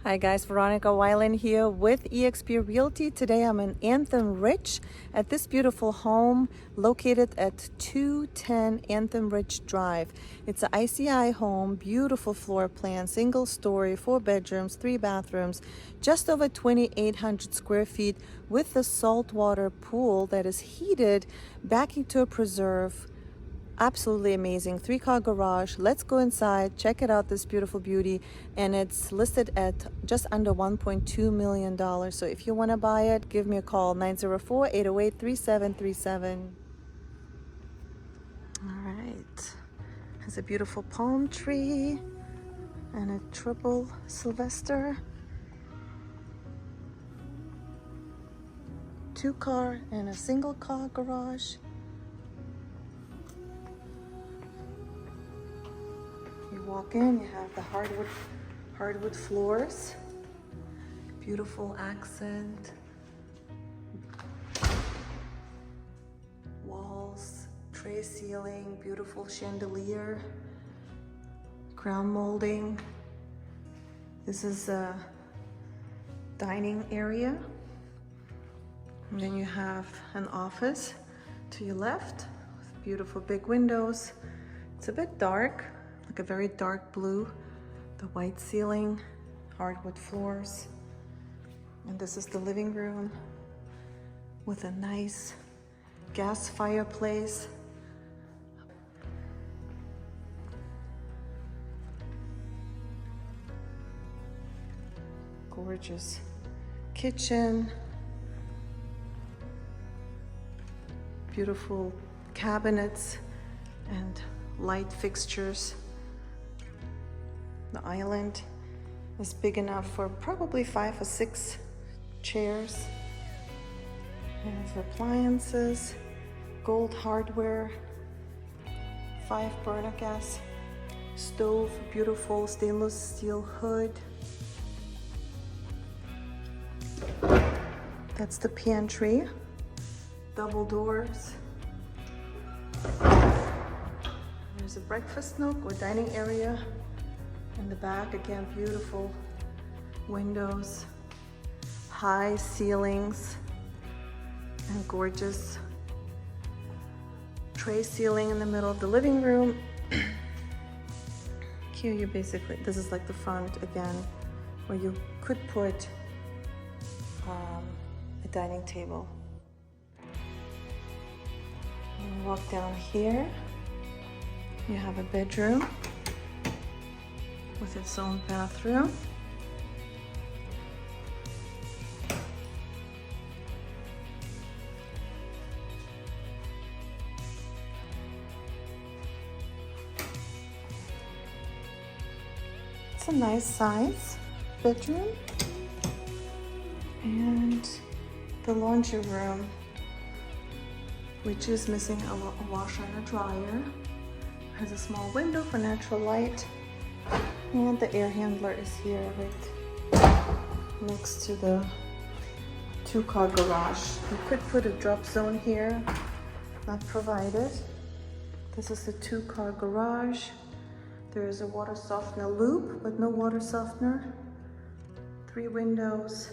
Hi guys, Veronica Wilen here with eXp Realty. Today I'm in Anthem Ridge at this beautiful home located at 210 Anthem Ridge Drive. It's an ICI home, beautiful floor plan, single story, 4 bedrooms, 3 bathrooms, just over 2,800 square feet with a saltwater pool that is heated back into a preserve. Absolutely amazing 3-car garage. Let's go inside, check it out, this beautiful beauty. And it's listed at just under $1.2 million. So if you want to buy it, give me a call, 904-808-3737. All right, has a beautiful palm tree and a triple Sylvester. 2-car and a single car garage. You walk in, you have the hardwood floors, beautiful accent, walls, tray ceiling, beautiful chandelier, crown molding. This is a dining area. And then you have an office to your left with beautiful big windows. It's a bit dark, like a very dark blue, the white ceiling, hardwood floors. And this is the living room with a nice gas fireplace. Gorgeous kitchen. Beautiful cabinets and light fixtures. The island is big enough for probably 5 or 6 chairs. There's appliances, gold hardware, 5 burner gas stove, beautiful stainless steel hood. That's the pantry, double doors. There's a breakfast nook or dining area. In the back, again, beautiful windows, high ceilings, and gorgeous tray ceiling in the middle of the living room. Here you basically, this is like the front again, where you could put a dining table. And walk down here, you have a bedroom with its own bathroom. It's a nice size bedroom. And the laundry room, which is missing a washer and a dryer, has a small window for natural light. And the air handler is here right next to the 2-car garage. You could put a drop zone here, not provided. This is the 2-car garage. There is a water softener loop, but no water softener. 3 windows.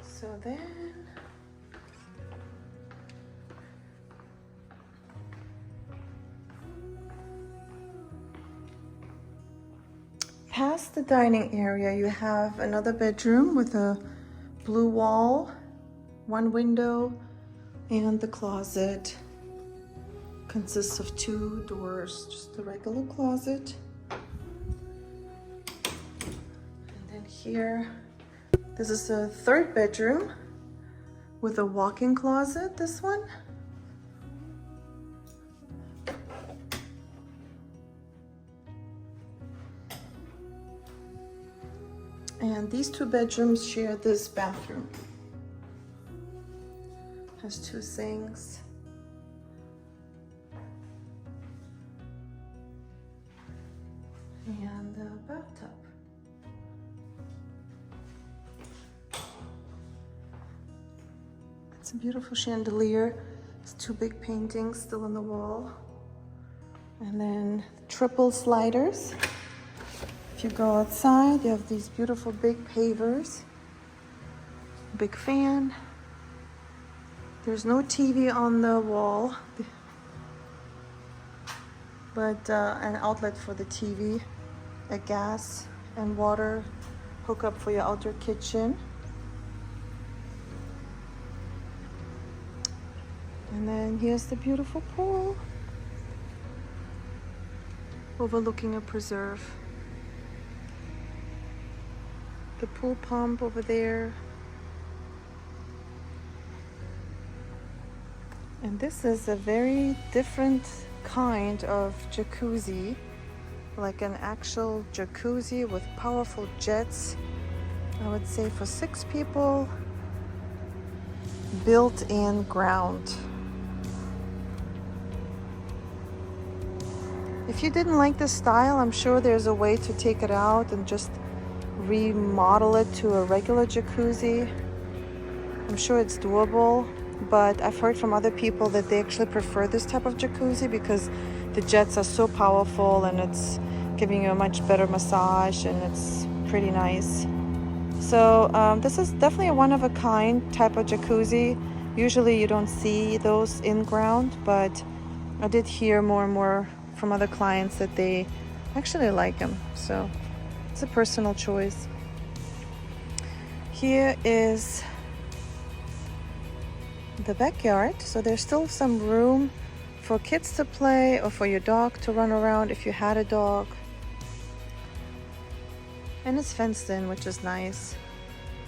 So then, past the dining area, you have another bedroom with a blue wall, 1 window, and the closet consists of 2 doors, just a regular closet. And then here, this is a 3rd bedroom with a walk-in closet, this one. And these 2 bedrooms share this bathroom. Has 2 sinks. And a bathtub. It's a beautiful chandelier, It's two big paintings still on the wall. And then triple sliders. If you go outside, you have these beautiful big pavers. Big fan. There's no TV on the wall, but an outlet for the TV, a gas and water hookup for your outdoor kitchen. And then here's the beautiful pool overlooking a preserve. The pool pump over there. And this is a very different kind of jacuzzi, like an actual jacuzzi with powerful jets. I would say for 6 people, built in ground. If you didn't like this style, I'm sure there's a way to take it out and just remodel it to a regular jacuzzi. I'm sure it's doable. But I've heard from other people that they actually prefer this type of jacuzzi because the jets are so powerful and it's giving you a much better massage and it's pretty nice. So this is definitely a one-of-a-kind type of jacuzzi. Usually you don't see those in ground, but I did hear more and more from other clients that they actually like them. So it's a personal choice. Here is the backyard, so there's still some room for kids to play or for your dog to run around if you had a dog. And it's fenced in, which is nice.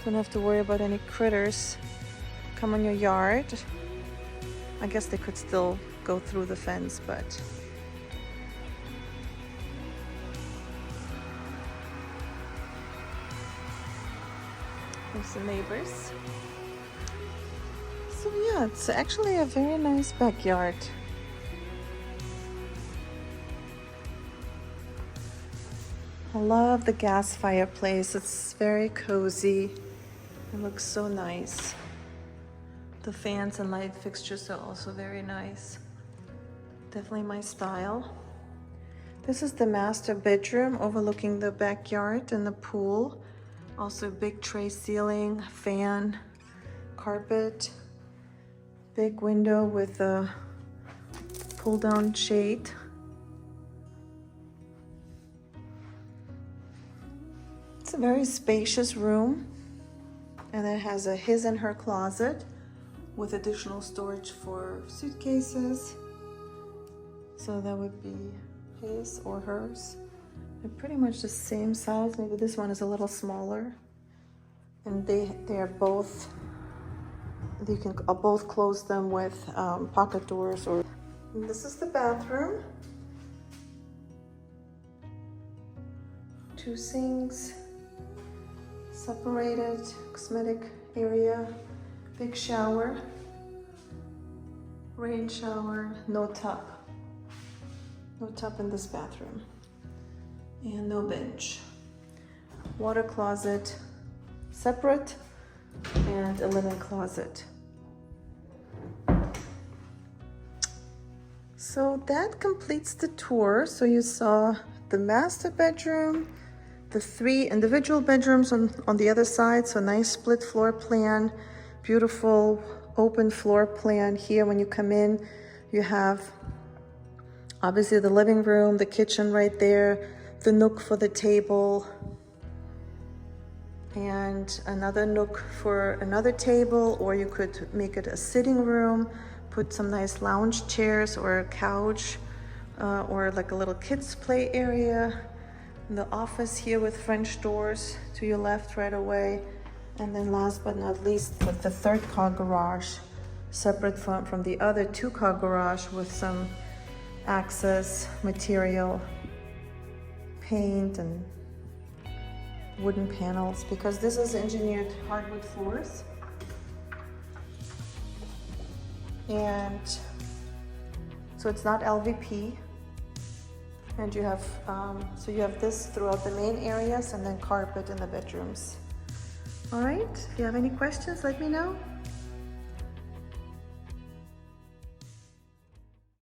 Don't have to worry about any critters come on your yard. I guess they could still go through the fence, but there's the neighbors. So yeah, it's actually a very nice backyard. I love the gas fireplace. It's very cozy. It looks so nice. The fans and light fixtures are also very nice. Definitely my style. This is the master bedroom overlooking the backyard and the pool. Also big tray ceiling, fan, carpet. Big window with a pull down shade. It's a very spacious room, and it has a his and her closet with additional storage for suitcases. So that would be his or hers. They're pretty much the same size. Maybe this one is a little smaller. And they are both, you can both close them with pocket doors. Or and this is the bathroom. 2 sinks, separated cosmetic area, big shower, rain shower, no tub. No tub in this bathroom. And no bench. Water closet, separate, and a linen closet. So that completes the tour. So you saw the master bedroom, the 3 individual bedrooms on the other side. So nice split floor plan, beautiful open floor plan here. When you come in, you have obviously the living room, the kitchen right there, the nook for the table, and another nook for another table, or you could make it a sitting room, put some nice lounge chairs or a couch, or like a little kids play area. The office here with French doors to your left right away. And then last but not least, with the 3rd car garage, separate from the other 2-car garage with some access material, paint and wooden panels, because this is engineered hardwood floors. And so it's not LVP. And you have so you have this throughout the main areas and then carpet in the bedrooms. All right, if you have any questions, let me know.